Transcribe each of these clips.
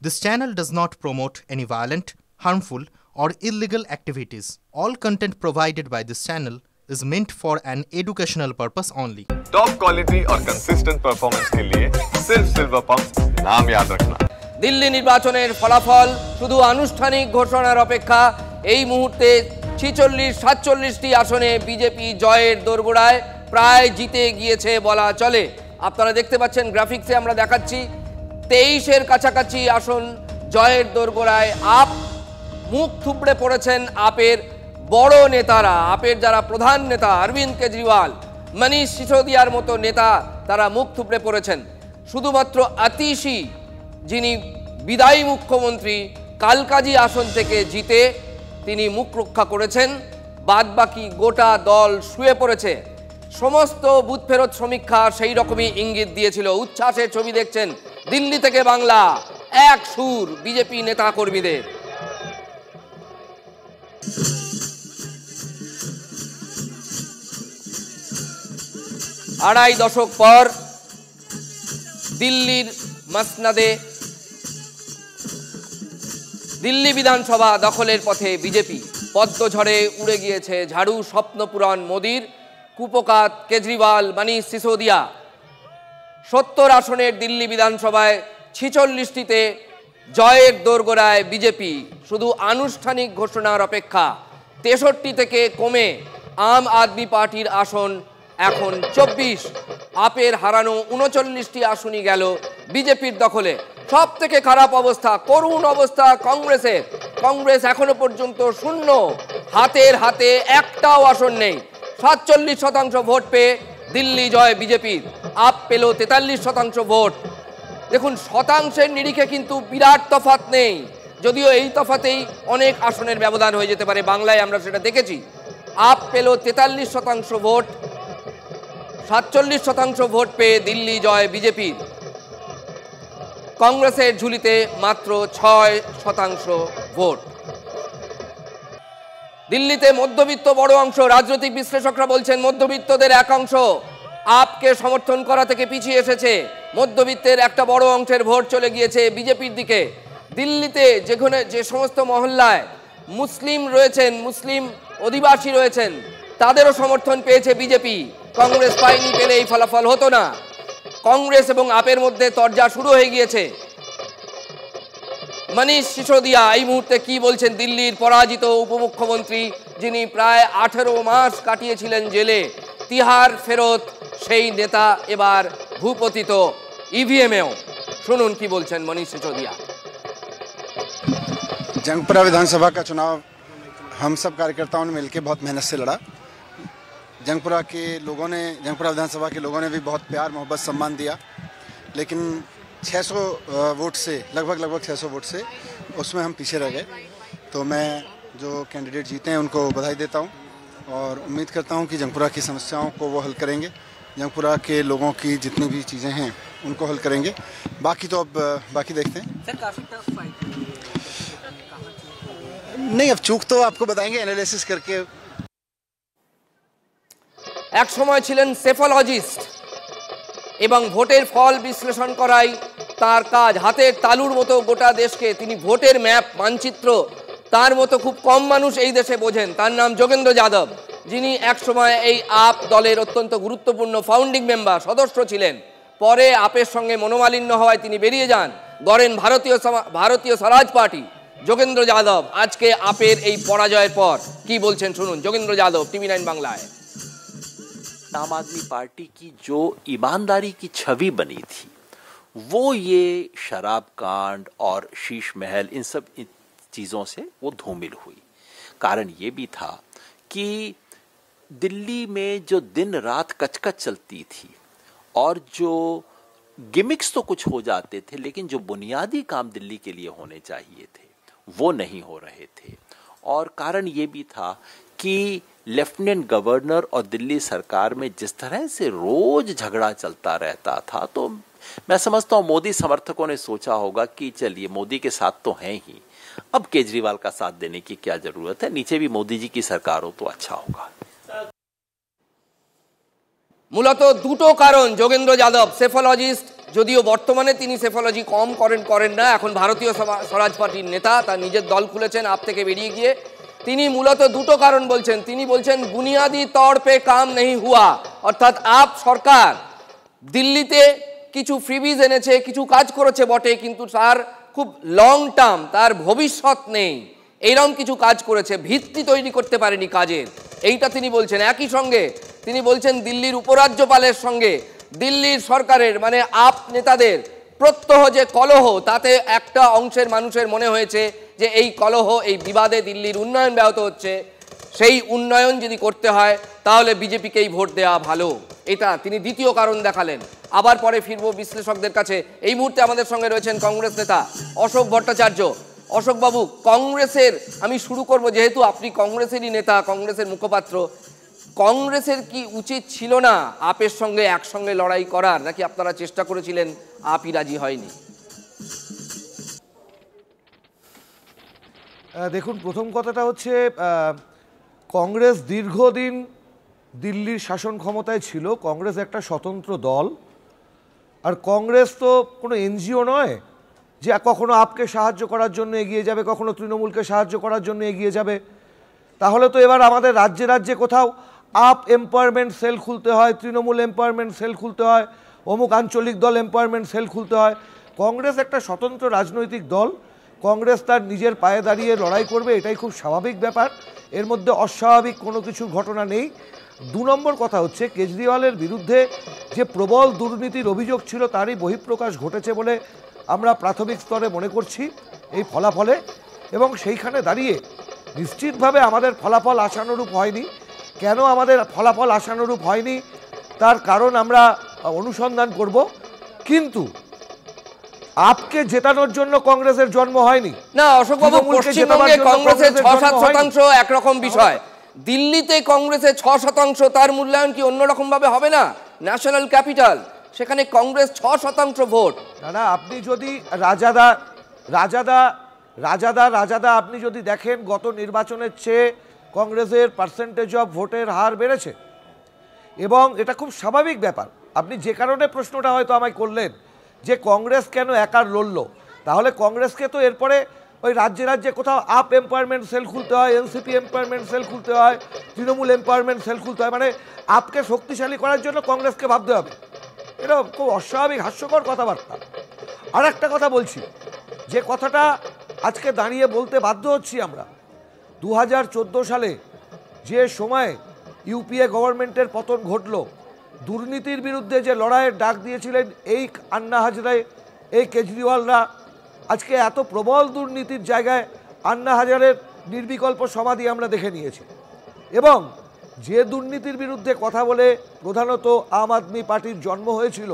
This channel does not promote any violent, harmful, or illegal activities. All content provided by this channel is meant for an educational purpose only. Top quality और consistent performance के लिए सिर्फ silver pump नाम याद रखना। दिल्ली निर्वाचনের ফলাফল শুধু আনুষ্ঠানিক ঘোষণার অপেক্ষা। এই মুহূর্তে 46-47টি আসনে বিজেপি জয়ের দোরগোড়ায় প্রায় জিতে গিয়েছে বলা চলে। আপনারা দেখতে পাচ্ছেন গ্রাফিক্সে আমরা দেখাচ্ছি 23-এর কাছাকাছি আসন জয়ের দোরগোড়ায়। আপ মুখ থুবড়ে পড়েছেন আপের বড় নেতারা, আপের যারা প্রধান নেতা অরবিন্দ কেজরিওয়াল, মনীষ সিসোদিয়ার মতো নেতা তারা মুখ থুবড়ে পড়েছেন। শুধুমাত্র আতিশি যিনি বিদায়ী মুখ্যমন্ত্রী কালকাজি আসন থেকে জিতে তিনি মুখ রক্ষা করেছেন, বাদবাকি গোটা দল শুয়ে পড়েছে। সমস্ত বুথ ফেরত সমীক্ষা সেই রকমই ইঙ্গিত দিয়েছিল। উচ্ছ্বাসের ছবি দেখছেন দিল্লি থেকে বাংলা, এক সুর বিজেপি নেতা কর্মীদের। আড়াই দশক পর দিল্লির মসনদে দিল্লি বিধানসভা দখলের পথে বিজেপি। পদ্মঝড়ে উড়ে গিয়েছে ঝাড়ু স্বপ্নপূরণ মোদির, কুপকাত কেজরিওয়াল, মনীষ সিসোদিয়া। 70 আসনের দিল্লি বিধানসভায় 46টিতে জয়ের দোরগোড়ায় বিজেপি। শুধু আনুষ্ঠানিক ঘোষণার অপেক্ষা। 63 থেকে কমে আম আদমি পার্টির আসন এখন 24। আপের হারানো 39টি আসনই গেল বিজেপির দখলে। সব থেকে খারাপ অবস্থা, করুণ অবস্থা কংগ্রেসের। কংগ্রেস এখনো পর্যন্ত শূন্য, হাতে একটাও আসন নেই। 47% ভোট পেয়ে দিল্লি জয় বিজেপির। আপ পেল 43% ভোট। দেখুন শতাংশের নিরিখে কিন্তু বিরাট তফাৎ নেই, যদিও এই তফাতেই অনেক আসনের ব্যবধান হয়ে যেতে পারে। বাংলায় আমরা সেটা দেখেছি। আপ পেল 43% ভোট, 47% ভোট পেয়ে দিল্লি জয় বিজেপির। কংগ্রেসের ঝুলিতে মাত্র 6% ভোট। দিল্লিতে মধ্যবিত্ত বড় অংশ। রাজনৈতিক বিশ্লেষকরা বলছেন মধ্যবিত্তদের একাংশ আপকে সমর্থন করা থেকে পিছিয়ে এসেছে। মধ্যবিত্তের একটা বড় অংশের ভোট চলে গিয়েছে বিজেপির দিকে। দিল্লিতে যে সমস্ত মহল্লায় মুসলিম রয়েছেন, মুসলিম অধিবাসী রয়েছেন, তাদেরও সমর্থন পেয়েছে বিজেপি। কংগ্রেস পায়নি, পেলে এই ফলাফল হতো না। কংগ্রেস এবং আপের মধ্যে তরজা শুরু হয়ে গিয়েছে। মনীষ সিসোদিয়া এই মুহূর্তে কি বলছেন? দিল্লির পরাজিত উপমুখ্যমন্ত্রী, যিনি প্রায় 18 মাস কাটিয়েছিলেন জেলে, তিহার ফেরত সেই নেতা এবার ভূপতিত ইভিএমেও। শুনুন কি বলছেন মনীষ সিসোদিয়া। जंगपुरा विधानसभा का चुनाव हम सब कार्यकर्ताओं ने मिलकर बहुत मेहनत से लड़ा। जंगपुरा विधानसभा के लोगों ने भी बहुत प्यार मोहब्बत सम्मान दिया, लेकिन 600 वोट से लगभग 600 वोट से उसमें हम पीछे रह गए। तो मैं जो कैंडिडेट जीते हैं उनको बधाई देता हूं और उम्मीद करता हूं कि जंगपुरा की समस्याओं को वो हल करेंगे। जंगपुरा के लोगों की जितनी भी चीज़ें हैं उनको हल करेंगे। बाकी तो अब बाकी देखते हैं। सर काफी टफ फाइट नहीं, अब चूक तो आपको बताएंगे एनालिसिस करके। এক সময় ছিলেন সেফোলজিস্ট এবং ভোটের ফল বিশ্লেষণ করাই তার কাজ। হাতের তালুর মতো গোটা দেশকে তিনি ভোটের ম্যাপ মানচিত্র তার মতো খুব কম মানুষ এই দেশে বোঝেন। তার নাম যোগেন্দ্র যাদব, যিনি এক সময় এই আপ দলের অত্যন্ত গুরুত্বপূর্ণ ফাউন্ডিং মেম্বার সদস্য ছিলেন। পরে আপের সঙ্গে মনোমালিন্য হওয়ায় তিনি বেরিয়ে যান, গড়েন ভারতীয় স্বরাজ পার্টি। যোগেন্দ্র যাদব আজকে আপের এই পরাজয়ের পর কি বলছেন শুনুন। যোগেন্দ্র যাদব, টিভি9 বাংলায়। आम आदमी पार्टी की जो ईमानदारी की छवि बनी थी वो ये शराब कांड और शीश महल इन सब चीज़ों से वो धूमिल हुई। कारण ये भी था कि दिल्ली में जो दिन रात कचकच चलती थी और जो गिमिक्स तो कुछ हो जाते थे, लेकिन जो बुनियादी काम दिल्ली के लिए होने चाहिए थे वो नहीं हो रहे थे। और कारण ये भी था कि लेफ्टिनेंट गवर्नर और दिल्ली सरकार में जिस तरह से रोज झगड़ा चलता रहता था, तो मैं समझता हूं मोदी समर्थकों ने सोचा होगा कि चलिए मोदी के साथ तो हैं ही, अब केजरीवाल का साथ देने की क्या जरूरत है, नीचे भी मोदी जी की सरकार हो तो अच्छा होगा। মূলত দুটো কারণ। যোগেন্দ্র যাদব সেফোলজিস্ট, যদিও বর্তমানে তিনি সেফোলজি কম করেন না, এখন ভারতীয় স্বরাজ পার্টির নেতা, তার নিজের দল খুলেছেন আপ থেকে বেরিয়ে গিয়ে। তিনি মূলত দুটো কারণ বলছেন। তিনি বলছেন বুনিয়াদি তৌর পে কাম নেই হুয়া, অর্থাৎ আপ সরকার দিল্লিতে কিছু ফ্রিবিজ এনেছে, কিছু কাজ করেছে বটে, কিন্তু তার খুব লং টার্ম, তার ভবিষ্যৎ নেই, এইরকম কিছু কাজ করেছে, ভিত্তি তৈরি করতে পারেনি কাজের, এইটা তিনি বলছেন। একই সঙ্গে তিনি বলছেন দিল্লির উপরাজ্যপালের সঙ্গে দিল্লির সরকারের মানে আপ নেতাদের প্রত্যহ যে কলহ, তাতে একটা অংশের মানুষের মনে হয়েছে যে এই কলহ, এই বিবাদে দিল্লির উন্নয়ন ব্যাহত হচ্ছে, সেই উন্নয়ন যদি করতে হয় তাহলে বিজেপিকেই ভোট দেওয়া ভালো, এটা তিনি দ্বিতীয় কারণ দেখালেন। আবার পরে ফিরব বিশ্লেষকদের কাছে। এই মুহূর্তে আমাদের সঙ্গে রয়েছেন কংগ্রেস নেতা অশোক ভট্টাচার্য। অশোকবাবু, কংগ্রেসের আমি শুরু করব, যেহেতু আপনি কংগ্রেসেরই নেতা, কংগ্রেসের মুখপাত্র, কংগ্রেসের কি উচিত ছিল না আপের সঙ্গে একসঙ্গে লড়াই করার, নাকি আপনারা চেষ্টা করেছিলেন, আপই রাজি হয়নি? দেখুন, প্রথম কথাটা হচ্ছে কংগ্রেস দীর্ঘদিন দিল্লির শাসন ক্ষমতায় ছিল। কংগ্রেস একটা স্বতন্ত্র দল, আর কংগ্রেস তো কোনো এনজিও নয় যে কখনো আপকে সাহায্য করার জন্য এগিয়ে যাবে, কখনো তৃণমূলকে সাহায্য করার জন্য এগিয়ে যাবে। তাহলে তো এবার আমাদের রাজ্যে রাজ্যে কোথাও আপ এম্পাওয়ারমেন্ট সেল খুলতে হয়, তৃণমূল এম্পাওয়ারমেন্ট সেল খুলতে হয়, অমুক আঞ্চলিক দল এম্পাওয়ারমেন্ট সেল খুলতে হয়। কংগ্রেস একটা স্বতন্ত্র রাজনৈতিক দল, কংগ্রেস তার নিজের পায়ে দাঁড়িয়ে লড়াই করবে, এটাই খুব স্বাভাবিক ব্যাপার, এর মধ্যে অস্বাভাবিক কোনো কিছু ঘটনা নেই। দু নম্বর কথা হচ্ছে, কেজরিওয়ালের বিরুদ্ধে যে প্রবল দুর্নীতির অভিযোগ ছিল তারই বহিঃপ্রকাশ ঘটেছে বলে আমরা প্রাথমিক স্তরে মনে করছি এই ফলাফলে, এবং সেইখানে দাঁড়িয়ে নিশ্চিতভাবে আমাদের ফলাফল আশানুরূপ হয়নি। কেন আমাদের ফলাফল আশানুরূপ হয়নি তার কারণ আমরা অনুসন্ধান করব, কিন্তু আপকে জেতানোর জন্য কংগ্রেসের জন্ম হয়নি। না অশোকবাবু, পশ্চিমবঙ্গে কংগ্রেসের 6-7% একরকম বিষয়, দিল্লিতে কংগ্রেসের 6%, তার মূল্যায়ন কি অন্যরকম ভাবে হবে না? ন্যাশনাল ক্যাপিটাল, সেখানে কংগ্রেস 6% ভোট। না, আপনি যদি রাজাদা আপনি যদি দেখেন, গত নির্বাচনের চেয়ে কংগ্রেসের পার্সেন্টেজ অফ ভোটের হার বেড়েছে, এবং এটা খুব স্বাভাবিক ব্যাপার। আপনি যে কারণে প্রশ্নটা হয়তো আমায় করলেন যে কংগ্রেস কেন একার লড়ল, তাহলে কংগ্রেসকে তো এরপরে ওই রাজ্যে রাজ্যে কোথাও আপ এম্পাওয়ারমেন্ট সেল খুলতে হয়, এনসিপি এম্পাওয়ারমেন্ট সেল খুলতে হয়, তৃণমূল এম্পাওয়ারমেন্ট সেল খুলতে হয়, মানে আপকে শক্তিশালী করার জন্য কংগ্রেসকে ভাবতে হবে। এটা খুব অস্বাভাবিক, হাস্যকর কথাবার্তা। আর একটা কথা বলছি, যে কথাটা আজকে দাঁড়িয়ে বলতে বাধ্য হচ্ছি আমরা, 2014 সালে যে সময় ইউপিএ গভর্নমেন্টের পতন ঘটল, দুর্নীতির বিরুদ্ধে যে লড়াইয়ের ডাক দিয়েছিলেন এই আন্না হাজারে, এই কেজরিওয়ালরা, আজকে এত প্রবল দুর্নীতির জায়গায় আন্না হাজারের নির্বিকল্প সমাধি আমরা দেখে নিয়েছি। এবং যে দুর্নীতির বিরুদ্ধে কথা বলে প্রধানত আম আদমি পার্টির জন্ম হয়েছিল,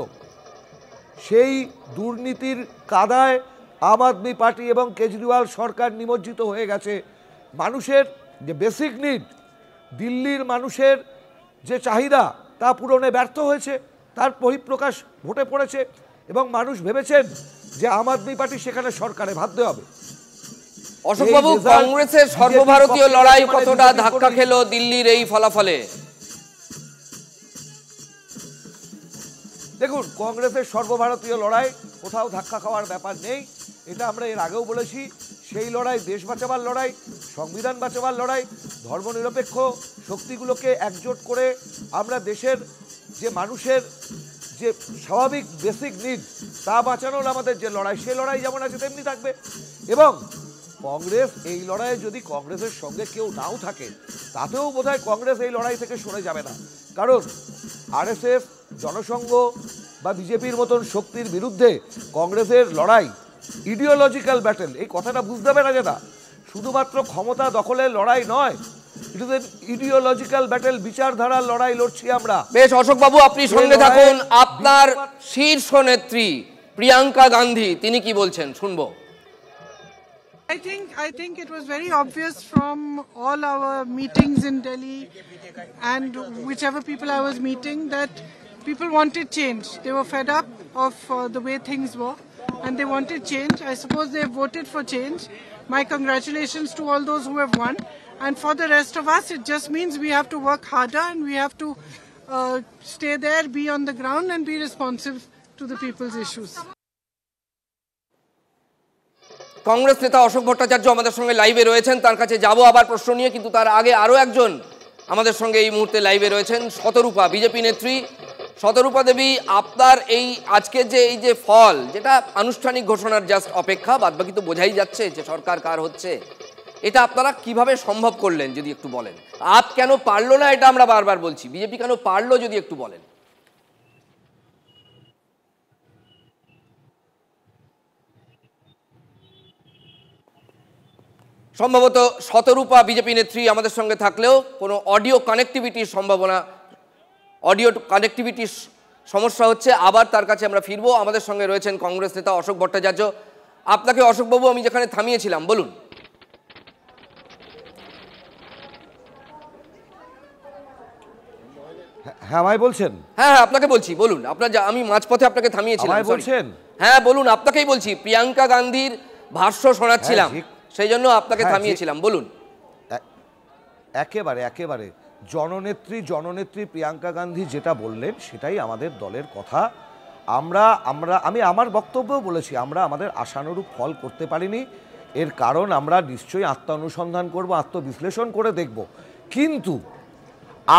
সেই দুর্নীতির কাদায় আম আদমি পার্টি এবং কেজরিওয়াল সরকার নিমজ্জিত হয়ে গেছে। মানুষের যে বেসিক নিড, দিল্লির মানুষের যে চাহিদা, তা পূরণে ব্যর্থ হয়েছে, তার বহিঃপ্রকাশ ঘটে পড়েছে, এবং মানুষ ভেবেছেন যে আম আদমি পার্টি সেখানে সরকারে ভাবতে হবে। অশোকবাবু, কংগ্রেসের সর্বভারতীয় লড়াই কতটা ধাক্কা খেল দিল্লির এই ফলাফলে? দেখুন, কংগ্রেসের সর্বভারতীয় লড়াই কোথাও ধাক্কা খাওয়ার ব্যাপার নেই, এটা আমরা এর আগেও বলেছি। সেই লড়াই দেশ বাঁচাবার লড়াই, সংবিধান বাঁচাবার লড়াই, ধর্মনিরপেক্ষ শক্তিগুলোকে একজোট করে আমরা দেশের যে মানুষের যে স্বাভাবিক বেসিক নিড তা বাঁচানোর আমাদের যে লড়াই, সে লড়াই যেমন আছে তেমনি থাকবে। এবং কংগ্রেস এই লড়াইয়ে যদি কংগ্রেসের সঙ্গে কেউ নাও থাকে, তাতেও বোধহয় কংগ্রেস এই লড়াই থেকে সরে যাবে না, কারণ আরএসএস, জনসংঘ বা বিজেপির মতন শক্তির বিরুদ্ধে কংগ্রেসের লড়াই ইডিওলজিক্যাল ব্যাটেল। এই কথাটা বুঝতে হবে না, যেটা শুধুমাত্র ক্ষমতা দখলের লড়াই নয়, it is an ideological battle, বিচারধারার লড়াই লড়ছি আমরা। বেশ, অশোকবাবু আপনি সঙ্গে থাকুন। আপনার শীর্ষ নেত্রী প্রিয়াঙ্কা গান্ধী তিনি কি বলছেন শুনবো। I think it was very obvious from all our meetings in Delhi and whichever people I was meeting that people wanted change. They were fed up of the way things were and they wanted change. I suppose they voted for change. My congratulations to all those who have won. And for the rest of us, it just means we have to work harder and we have to stay there, be on the ground and be responsive to the people's issues. Congress নেতা অশোক ভট্টাচার্য আমাদের সঙ্গে লাইভে রয়েছেন, তার কাছে যাব আবার প্রশ্ন নিয়ে, কিন্তু তার আগে আরও একজন আমাদের সঙ্গে এই মুহূর্তে লাইভে রয়েছেন, শতরূপা বিজেপি নেত্রী। শতরূপা দেবী, আপনার এই আজকের যে এই যে ফল, যেটা আনুষ্ঠানিক ঘোষণার জাস্ট অপেক্ষা, বাদবাকি তো বোঝাই যাচ্ছে যে সরকার কার হচ্ছে, এটা আপনারা কিভাবে সম্ভব করলেন যদি একটু বলেন? আপ কেন পারলো না, এটা আমরা বারবার বলছি, বিজেপি কেন পারলো যদি একটু বলেন। সম্ভবত শতরূপা বিজেপি নেত্রী আমাদের সঙ্গে থাকলেও কোনো অডিও কানেক্টিভিটির সম্ভাবনা, অডিও কানেক্টিভিটির সমস্যা হচ্ছে। আবার তার কাছে আমরা ফিরবো। আমাদের সঙ্গে রয়েছেন কংগ্রেস নেতা অশোক ভট্টাচার্য। আপনাকে অশোকবাবু আমি যেখানে থামিয়েছিলাম, বলুন। হ্যাঁ ভাই বলছেন? হ্যাঁ হ্যাঁ আপনাকে বলছি, বলুন। আপনার আমি মাঝপথে আপনাকে থামিয়েছিলাম, বলছেন? হ্যাঁ বলুন, আপনাকেই বলছি। প্রিয়াঙ্কা গান্ধীর ভাষ্য শোনাচ্ছিলাম, সেই জন্য আপনাকে থামিয়েছিলাম, বলুন। একেবারে জননেত্রী প্রিয়াঙ্কা গান্ধী যেটা বললেন সেটাই আমাদের দলের কথা। আমি আমার বক্তব্যও বলেছি, আমরা আমাদের আশানুরূপ ফল করতে পারিনি। এর কারণ আমরা নিশ্চয়ই আত্মানুসন্ধান করব, আত্মবিশ্লেষণ করে দেখব। কিন্তু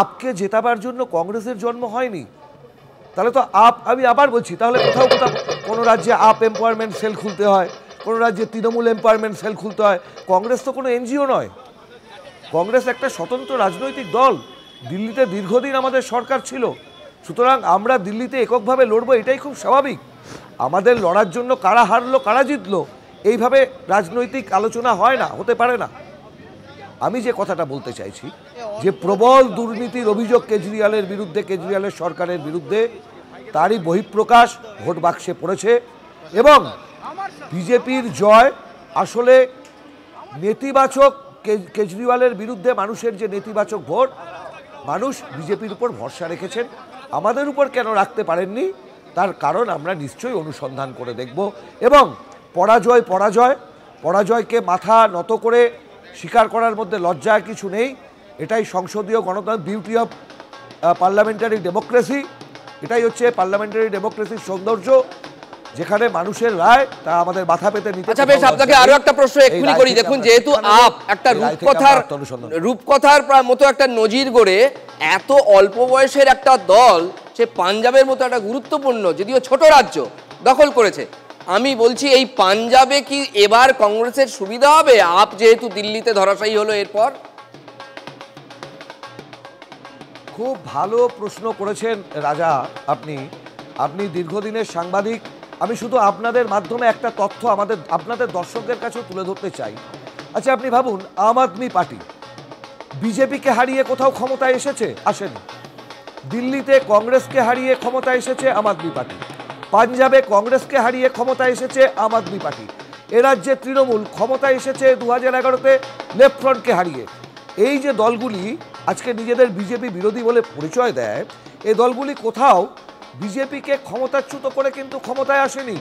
আপকে জেতাবার জন্য কংগ্রেসের জন্ম হয়নি। তাহলে তো আমি আবার বলছি, তাহলে কোথাও কোনো রাজ্যে আপ এম্পাওয়ারমেন্ট সেল খুলতে হয়, কোনো রাজ্যে তৃণমূল এম্পাওয়ারমেন্ট সেল খুলতে হয়। কংগ্রেস তো কোনো এনজিও নয়, কংগ্রেস একটা স্বতন্ত্র রাজনৈতিক দল। দিল্লিতে দীর্ঘদিন আমাদের সরকার ছিল, সুতরাং আমরা দিল্লিতে এককভাবে লড়বো, এটাই খুব স্বাভাবিক। আমাদের লড়ার জন্য কারা হারলো কারা জিতলো এইভাবে রাজনৈতিক আলোচনা হয় না, হতে পারে না। আমি যে কথাটা বলতে চাইছি যে প্রবল দুর্নীতির অভিযোগ কেজরিওয়ালের বিরুদ্ধে, কেজরিওয়ালের সরকারের বিরুদ্ধে, তারই বহিঃপ্রকাশ ভোট বাক্সে পড়েছে। এবং বিজেপির জয় আসলে নেতিবাচক, কেজরিওয়ালের বিরুদ্ধে মানুষের যে নেতিবাচক ভোট, মানুষ বিজেপির উপর ভরসা রেখেছেন। আমাদের উপর কেন রাখতে পারেননি, তার কারণ আমরা নিশ্চয়ই অনুসন্ধান করে দেখব। এবং পরাজয়কে মাথা নত করে স্বীকার করার মধ্যে লজ্জার কিছু নেই। এটাই সংসদীয় গণতন্ত্র, বিউটি অফ পার্লামেন্টারি ডেমোক্রেসি। এটাই হচ্ছে পার্লামেন্টারি ডেমোক্রেসির সৌন্দর্য, যেখানে মানুষের রায় তা আমাদের মাথা পেতে নিতে। আচ্ছা বেশ, আপনাকে আরো একটা প্রশ্ন এক্ষুনি করি। দেখুন, যেহেতু আপ একটা রূপকথার মতো একটা নজির গড়ে এত অল্প বয়সের একটা দল, সে পাঞ্জাবের মতো একটা গুরুত্বপূর্ণ, যদিও ছোট রাজ্য, দখল করেছে। আমি বলছি, এই পাঞ্জাবে কি এবার কংগ্রেসের সুবিধা হবে, আপ যেহেতু দিল্লিতে ধরাশায়ী হলো এরপর? খুব ভালো প্রশ্ন করেছেন রাজা। আপনি দীর্ঘদিনের সাংবাদিক। আমি শুধু আপনাদের মাধ্যমে একটা তথ্য আপনাদের দর্শকদের কাছেও তুলে ধরতে চাই। আচ্ছা আপনি ভাবুন, আম আদমি পার্টি বিজেপিকে হারিয়ে কোথাও ক্ষমতায় এসেছে? আসেনি। দিল্লিতে কংগ্রেসকে হারিয়ে ক্ষমতায় এসেছে আম আদমি পার্টি, পাঞ্জাবে কংগ্রেসকে হারিয়ে ক্ষমতায় এসেছে আম আদমি পার্টি, এ রাজ্যে তৃণমূল ক্ষমতায় এসেছে 2011-তে লেফট ফ্রন্টকে হারিয়ে। এই যে দলগুলি আজকে নিজেদের বিজেপি বিরোধী বলে পরিচয় দেয়, এই দলগুলি কোথাও বিজেপিকে ক্ষমতাচ্যুত করে কিন্তু ক্ষমতায় আসেনি,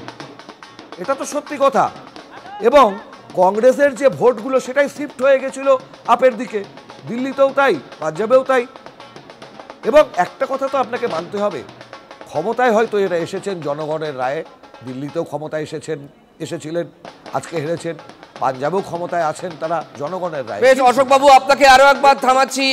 এটা তো সত্যি কথা। এবং কংগ্রেসের যে ভোটগুলো সেটাই শিফট হয়ে গেছিল আপের দিকে, দিল্লিতেও তাই, পাঞ্জাবেও তাই। এবং একটা কথা তো আপনাকে মানতে হবে, ক্ষমতায় হয়তো এরা এসেছেন জনগণের রায়ে, দিল্লিতেও ক্ষমতায় এসেছিলেন, আজকে হেরেছেন, পাঞ্জাবেও ক্ষমতায় আছেন তারা জনগণের রায়ে। বেশ অশোকবাবু, আপনাকে আরো একবার থামাচ্ছি।